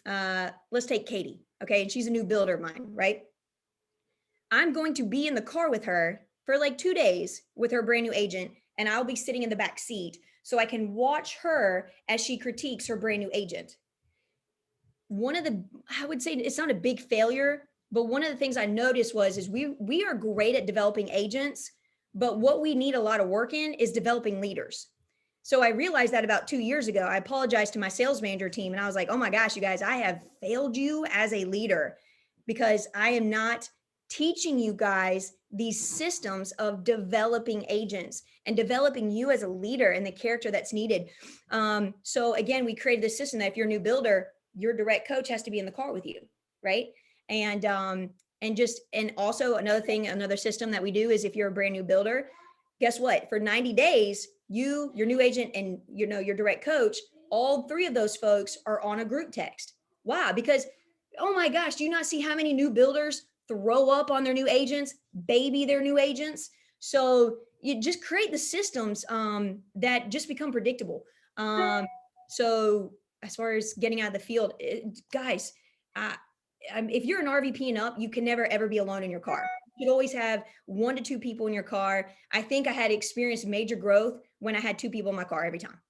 let's take Katie, okay, and she's a new builder of mine, right? I'm going to be in the car with her for like 2 days with her brand new agent, and I'll be sitting in the back seat so I can watch her as she critiques her brand new agent. I would say it's not a big failure, but one of the things I noticed is we are great at developing agents, but what we need a lot of work in is developing leaders. So I realized that about 2 years ago. I apologized to my sales manager team, and I was like, oh my gosh, you guys, I have failed you as a leader because I am not teaching you guys these systems of developing agents and developing you as a leader and the character that's needed. So again, we created this system that if you're a new builder, your direct coach has to be in the car with you, right? And also another system that we do is if you're a brand new builder, guess what? For 90 days, your new agent and your direct coach, all 3 of those folks are on a group text. Why? Because, oh my gosh, do you not see how many new builders throw up on their new agents, baby their new agents? So you just create the systems that just become predictable. So as far as getting out of the field, guys, if you're an RVP and up, you can never, ever be alone in your car. You should always have 1 to 2 people in your car. I think I had experienced major growth when I had 2 people in my car every time.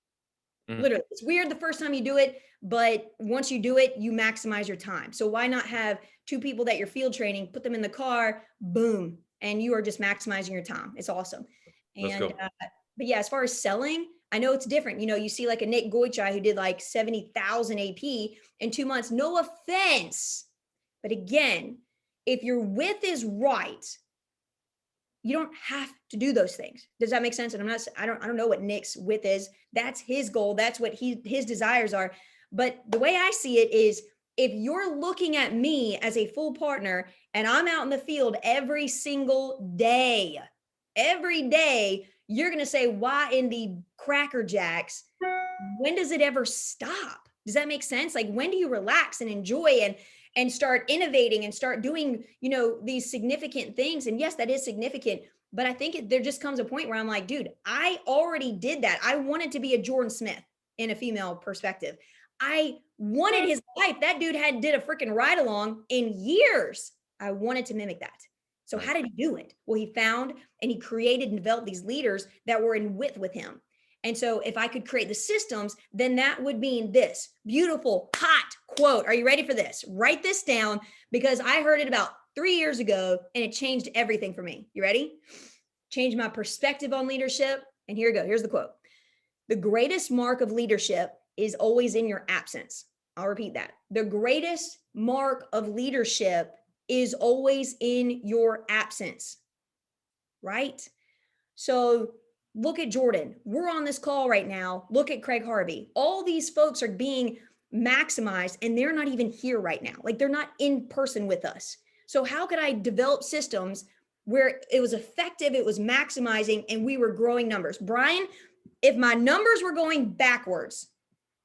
Mm-hmm. Literally, it's weird the first time you do it, but once you do it, you maximize your time. So why not have 2 people that you're field training, put them in the car, boom, and you are just maximizing your time. It's awesome. And but yeah, as far as selling, I know it's different. You see like a Nick Goichai who did like 70,000 AP in 2 months. No offense, but again, if your width is right, you don't have to do those things. Does that make sense? And I don't know what Nick's with is. That's his goal. That's what his desires are. But the way I see it is, if you're looking at me as a full partner and I'm out in the field every single day, you're going to say, why in the Cracker Jacks? When does it ever stop? Does that make sense? Like, when do you relax and enjoy and start innovating and start doing, these significant things? And yes, that is significant, but I think there just comes a point where I'm like, dude, I already did that. I wanted to be a Jordan Smith in a female perspective. I wanted his life. That dude did a freaking ride along in years. I wanted to mimic that. So how did he do it? Well, he found and he created and developed these leaders that were in width with him. And so if I could create the systems, then that would mean this beautiful, hot quote. Are you ready for this? Write this down, because I heard it about 3 years ago and it changed everything for me. You ready? Changed my perspective on leadership. And here we go. Here's the quote. The greatest mark of leadership is always in your absence. I'll repeat that. The greatest mark of leadership is always in your absence, right? So look at Jordan. We're on this call right now. Look at Craig Harvey. All these folks are being maximized and they're not even here right now. Like, they're not in person with us. So how could I develop systems where it was effective, it was maximizing, and we were growing numbers? Brian, if my numbers were going backwards,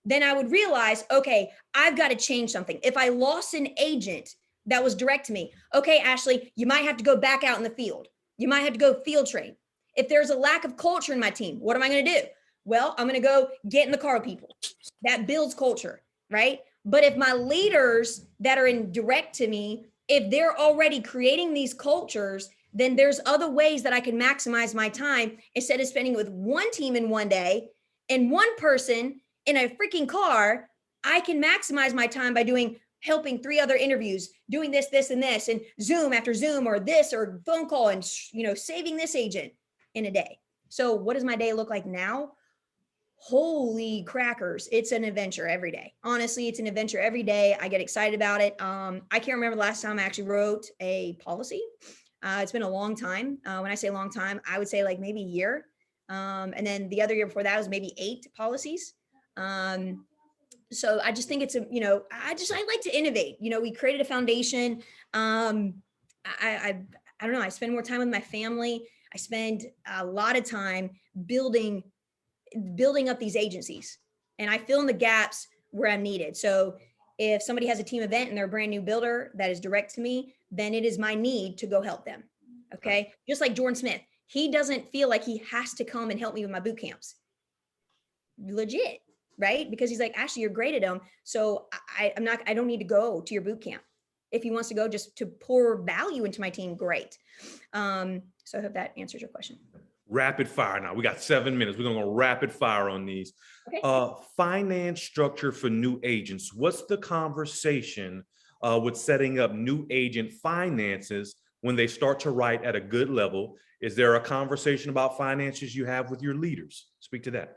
then I would realize, okay, I've got to change something. If I lost an agent that was direct to me, okay, Ashley, you might have to go back out in the field. You might have to go field train. If there's a lack of culture in my team, what am I going to do? Well, I'm going to go get in the car with people. That builds culture, right? But if my leaders that are in direct to me, if they're already creating these cultures, then there's other ways that I can maximize my time instead of spending it with one team in one day and one person in a freaking car. I can maximize my time by helping 3 other interviews, doing this, and this, and Zoom after Zoom, or this, or phone call, and saving this agent in a day. So what does my day look like now? Holy crackers. It's an adventure every day. Honestly, it's an adventure every day. I get excited about it. I can't remember the last time I actually wrote a policy. It's been a long time. When I say long time, I would say like maybe a year. And then the other year before that was maybe 8 policies. So I just think it's I like to innovate. We created a foundation. I don't know. I spend more time with my family. I spend a lot of time building up these agencies, and I fill in the gaps where I'm needed. So if somebody has a team event and they're a brand new builder that is direct to me, then it is my need to go help them. Okay. Just like Jordan Smith, he doesn't feel like he has to come and help me with my boot camps. Legit. Right? Because he's like, Ashley, you're great at them. So I don't need to go to your boot camp. If he wants to go just to pour value into my team, great. So I hope that answers your question. Rapid fire now. We got 7 minutes. We're going to go rapid fire on these. Okay. Finance structure for new agents. What's the conversation with setting up new agent finances when they start to write at a good level? Is there a conversation about finances you have with your leaders? Speak to that.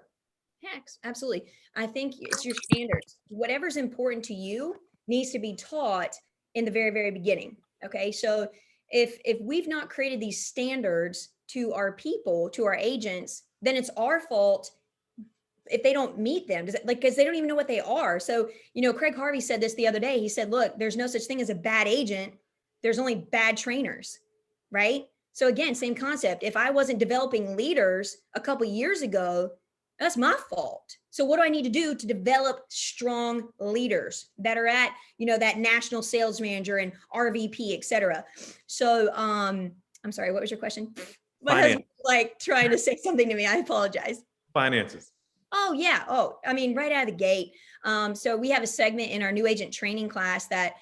Hex, absolutely. I think it's your standards. Whatever's important to you needs to be taught in the very, very beginning. Okay. So if we've not created these standards to our people, to our agents, then it's our fault if they don't meet them, because they don't even know what they are. So, Craig Harvey said this the other day. He said, look, there's no such thing as a bad agent. There's only bad trainers, right? So again, same concept. If I wasn't developing leaders a couple of years ago, that's my fault. So what do I need to do to develop strong leaders that are at, that national sales manager and RVP, et cetera? So, I'm sorry, what was your question? My husband's like trying to say something to me. I apologize. Finances. Oh yeah. Oh, I mean, right out of the gate. So we have a segment in our new agent training class that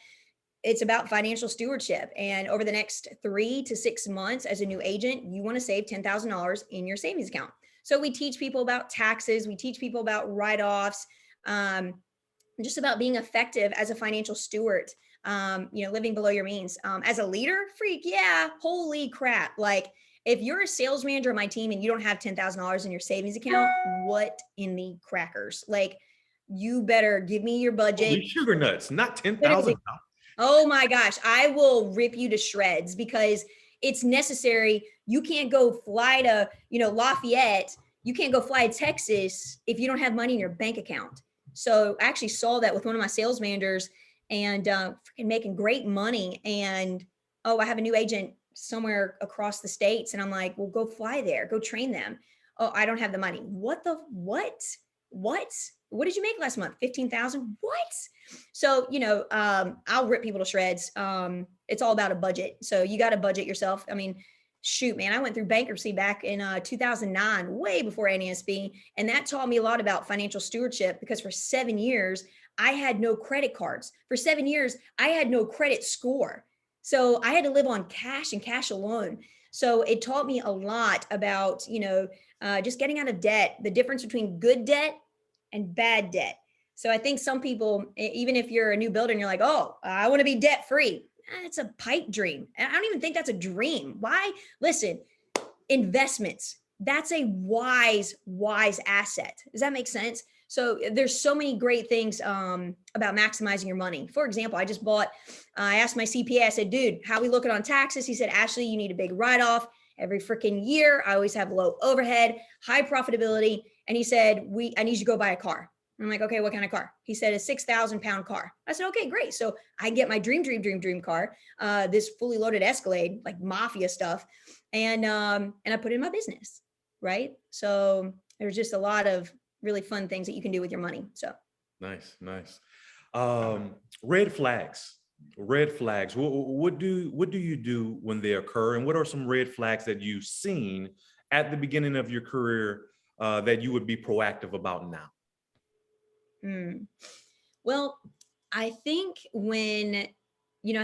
it's about financial stewardship. And over the next 3 to 6 months as a new agent, you want to save $10,000 in your savings account. So we teach people about taxes. We teach people about write-offs, just about being effective as a financial steward, living below your means. As a leader, freak, yeah, holy crap. Like, if you're a sales manager on my team and you don't have $10,000 in your savings account, what in the crackers? Like, you better give me your budget. Holy sugar nuts, not $10,000. Oh my gosh, I will rip you to shreds, because it's necessary. You can't go fly to, Lafayette. You can't go fly to Texas if you don't have money in your bank account. So I actually saw that with one of my sales managers, and freaking making great money. And, oh, I have a new agent somewhere across the states. And I'm like, well, go fly there, go train them. Oh, I don't have the money. What? What did you make last month? 15,000. What? So, I'll rip people to shreds. It's all about a budget. So you got to budget yourself. I mean, shoot, man, I went through bankruptcy back in 2009, way before NASB. And that taught me a lot about financial stewardship, because for 7 years, I had no credit cards. For 7 years, I had no credit score. So I had to live on cash and cash alone. So it taught me a lot about, just getting out of debt, the difference between good debt and bad debt. So I think some people, even if you're a new builder and you're like, oh, I want to be debt free, it's a pipe dream. And I don't even think that's a dream. Why? Listen, investments, that's a wise asset. Does that make sense? So there's so many great things about maximizing your money. For example, I asked my CPA, I said, dude, how we looking on taxes? He said, Ashley, you need a big write-off every freaking year. I always have low overhead, high profitability. And he said, I need you to go buy a car. I'm like, okay, what kind of car? He said, a 6,000 pound car. I said, okay, great. So I can get my dream car, this fully loaded Escalade, like mafia stuff. And I put it in my business, right? So there's just a lot of really fun things that you can do with your money. So nice. Red flags. What do you do when they occur, and what are some red flags that you've seen at the beginning of your career that you would be proactive about now? Well, I think I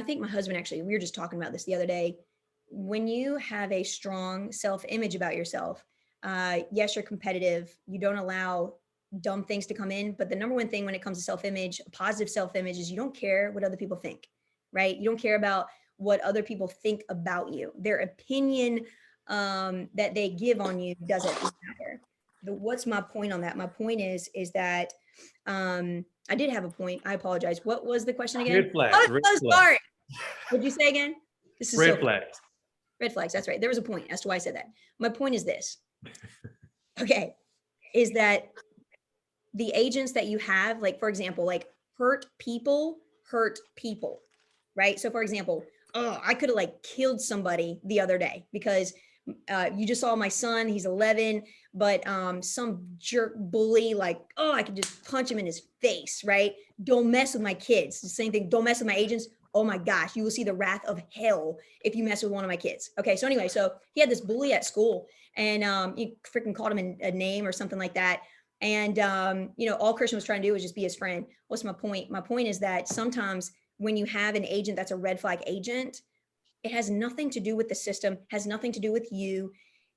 think my husband, actually, we were just talking about this the other day. When you have a strong self-image about yourself, yes, you're competitive. You don't allow dumb things to come in. But the number one thing when it comes to self-image, positive self-image, is you don't care what other people think, right? You don't care about what other people think about you. Their opinion that they give on you doesn't matter. What's my point on that? My point is that I did have a point. I apologize. What was the question again? Red flags. Oh, so sorry. What'd you say again? This is red flags. Red flags. That's right. There was a point as to why I said that. My point is this. Okay. Is that the agents that you have, like, for example, like hurt people, right? So for example, I could have like killed somebody the other day because you just saw my son, he's 11, but some jerk bully, like, I could just punch him in his face, right? Don't mess with my kids. The same thing. Don't mess with my agents. Oh my gosh, you will see the wrath of hell if you mess with one of my kids. Okay, so anyway, so he had this bully at school, and he freaking called him a name or something like that. And all Christian was trying to do was just be his friend. What's my point? My point is that sometimes when you have an agent that's a red flag agent, it has nothing to do with the system, has nothing to do with you.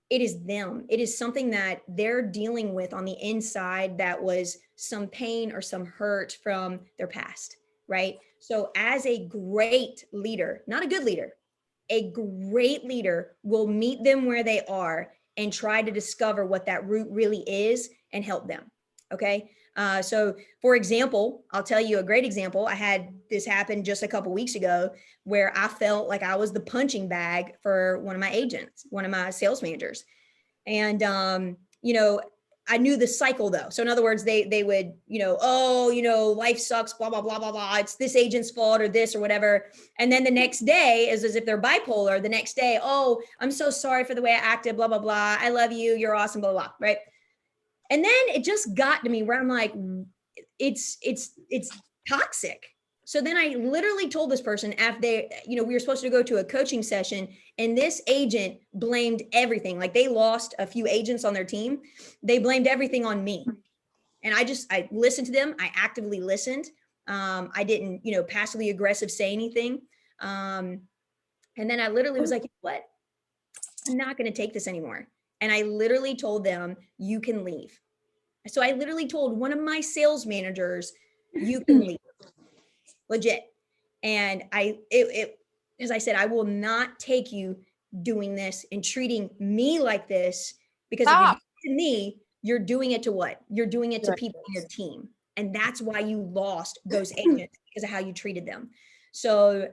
It is them. It is something that they're dealing with on the inside that was some pain or some hurt from their past, right? So as a great leader, not a good leader, a great leader will meet them where they are and try to discover what that root really is and help them. Okay. So for example, I'll tell you a great example. I had this happen just a couple weeks ago where I felt like I was the punching bag for one of my agents, one of my sales managers. And, I knew the cycle though. So in other words, they would, life sucks, blah, blah, blah, blah, blah. It's this agent's fault or this or whatever. And then the next day is as if they're bipolar. The next day, oh, I'm so sorry for the way I acted, blah, blah, blah. I love you. You're awesome, blah, blah, blah. Right. And then it just got to me where I'm like, it's toxic. So then I literally told this person after we were supposed to go to a coaching session, and this agent blamed everything. Like, they lost a few agents on their team. They blamed everything on me. And I listened to them. I actively listened. I didn't, passively aggressive say anything. And then I literally was like, what? I'm not going to take this anymore. And I literally told them, you can leave. So I literally told one of my sales managers, you can leave. Legit. And as I said, I will not take you doing this and treating me like this, because if you do it to me, you're doing it to what? You're doing it to people on your team. And that's why you lost those agents, because of how you treated them. So,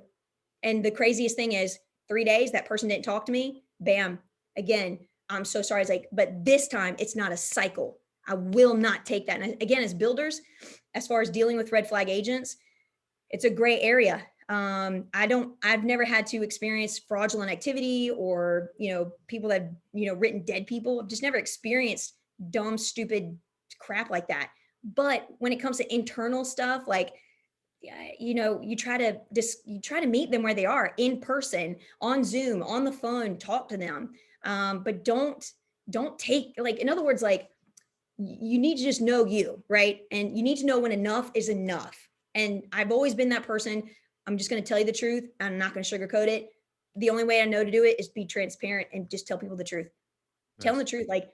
and the craziest thing is, 3 days, that person didn't talk to me, bam, again, I'm so sorry. It's like, but this time it's not a cycle. I will not take that. And again, as builders, as far as dealing with red flag agents, it's a gray area. I've never had to experience fraudulent activity or, people that, written dead people. I've just never experienced dumb, stupid crap like that. But when it comes to internal stuff, like, you try to meet them where they are, in person, on Zoom, on the phone, talk to them. But don't take, like, in other words, like, you need to just know you, right? And you need to know when enough is enough. And I've always been that person. I'm just going to tell you the truth. I'm not going to sugarcoat it. The only way I know to do it is be transparent and just tell people the truth. Tell them the truth. Like,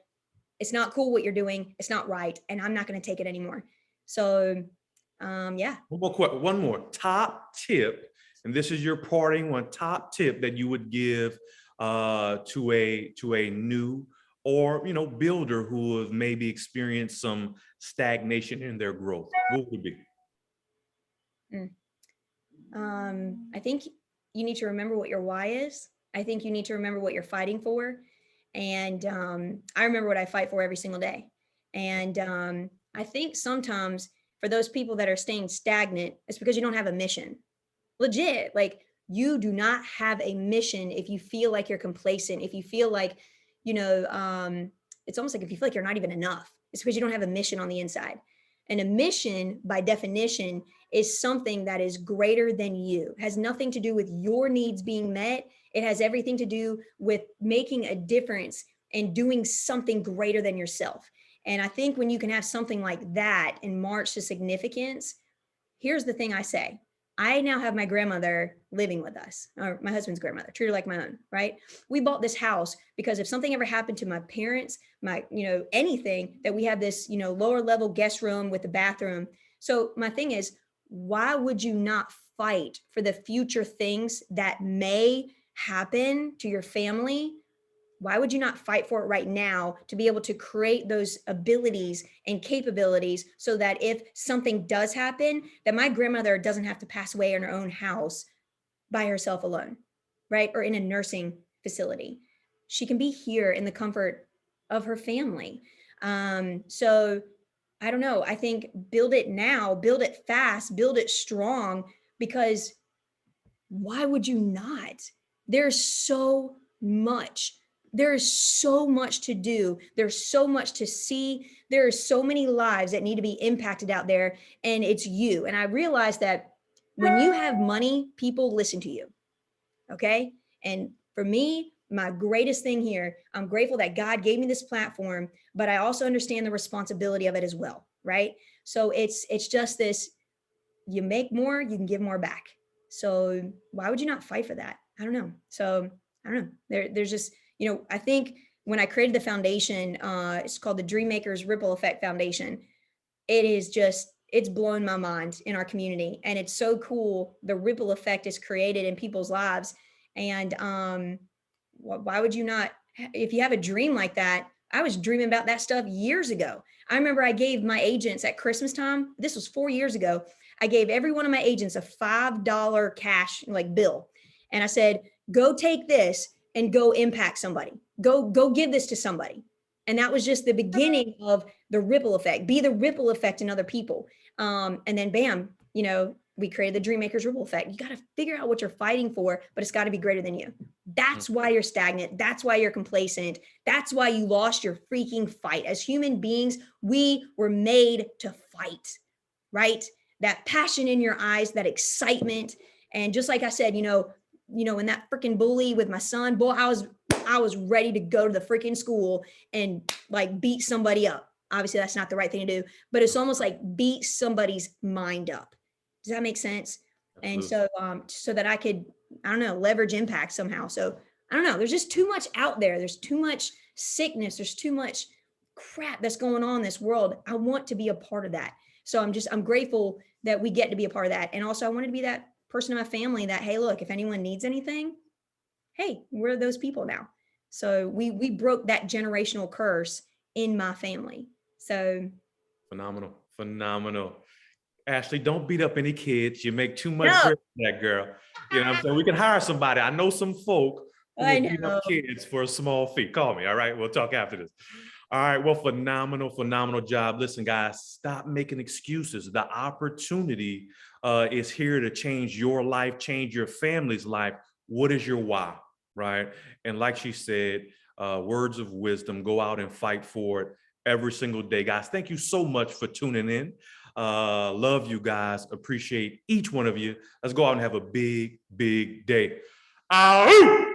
it's not cool what you're doing. It's not right. And I'm not going to take it anymore. So, yeah. One more top tip. And this is your parting one, top tip that you would give to a new or builder who has maybe experienced some stagnation in their growth. What would it be? I think you need to remember what your why is. I think you need to remember what you're fighting for. And I remember what I fight for every single day. And I think sometimes for those people that are staying stagnant, it's because you don't have a mission. Legit, like, you do not have a mission if you feel like you're complacent, if you feel like, it's almost like if you feel like you're not even enough, it's because you don't have a mission on the inside. And a mission, by definition, is something that is greater than you, has nothing to do with your needs being met. It has everything to do with making a difference and doing something greater than yourself. And I think when you can have something like that and march to significance, here's the thing I say. I now have my grandmother living with us, or my husband's grandmother, treat her like my own, right? We bought this house because if something ever happened to my parents, anything, that we have this, lower level guest room with a bathroom. So my thing is, why would you not fight for the future things that may happen to your family? Why would you not fight for it right now to be able to create those abilities and capabilities so that if something does happen, that my grandmother doesn't have to pass away in her own house by herself alone, right? Or in a nursing facility. She can be here in the comfort of her family. So I don't know. I think build it now, build it fast, build it strong, because why would you not? There's so much. There's so much to do. There's so much to see. There are so many lives that need to be impacted out there, and it's you. And I realize that when you have money, people listen to you. Okay. And for me, my greatest thing here, I'm grateful that God gave me this platform, but I also understand the responsibility of it as well. Right. So it's just this, you make more, you can give more back. So why would you not fight for that? I don't know. So I don't know. There's just, I think when I created the foundation, it's called the Dream Makers Ripple Effect Foundation. It is just, it's blown my mind in our community. And it's so cool. The ripple effect is created in people's lives. And why would you not, if you have a dream like that? I was dreaming about that stuff years ago. I remember I gave my agents at Christmas time, this was 4 years ago, I gave every one of my agents a $5 cash like bill. And I said, go take this and go impact somebody. Go give this to somebody. And that was just the beginning of the ripple effect. Be the ripple effect in other people. And then bam, we created the Dream Makers Ripple Effect. You got to figure out what you're fighting for, but it's got to be greater than you. That's why you're stagnant. That's why you're complacent. That's why you lost your freaking fight. As human beings, we were made to fight, right? That passion in your eyes, that excitement. And just like I said, in that freaking bully with my son, boy, I was ready to go to the freaking school and like beat somebody up. Obviously, that's not the right thing to do, but it's almost like beat somebody's mind up. Does that make sense? Absolutely. And so that I could, I don't know, leverage impact somehow. So I don't know, there's just too much out there. There's too much sickness. There's too much crap that's going on in this world. I want to be a part of that. So I'm grateful that we get to be a part of that. And also I wanted to be that person in my family that, hey, look, if anyone needs anything, hey, we're those people now. So we broke that generational curse in my family. So phenomenal. Ashley, don't beat up any kids. You make too much No, bread for that girl. You know what I'm saying? We can hire somebody. I know some folk who I will beat know. up kids for a small fee. Call me, all right? We'll talk after this. All right, well, phenomenal job. Listen, guys, stop making excuses. The opportunity is here to change your life, change your family's life. What is your why, right? And like she said, words of wisdom, go out and fight for it every single day. Guys, thank you so much for tuning in. Love you guys. Appreciate each one of you. Let's go out and have a big day. Ow!